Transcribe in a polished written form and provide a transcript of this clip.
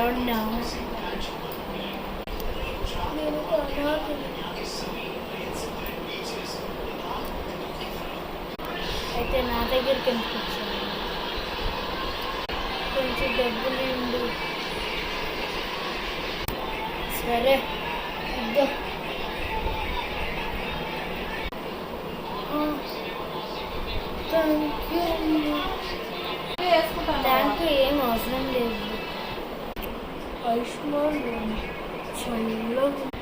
don't know. అయితే నా దగ్గరికి ఎందుకు వచ్చాను? కొంచెం డబ్బులు ఉండు. సరే ఇద్దో. Thank you. ఏం అవసరం లేదు. ఆయుష్మాన్ చల్లగా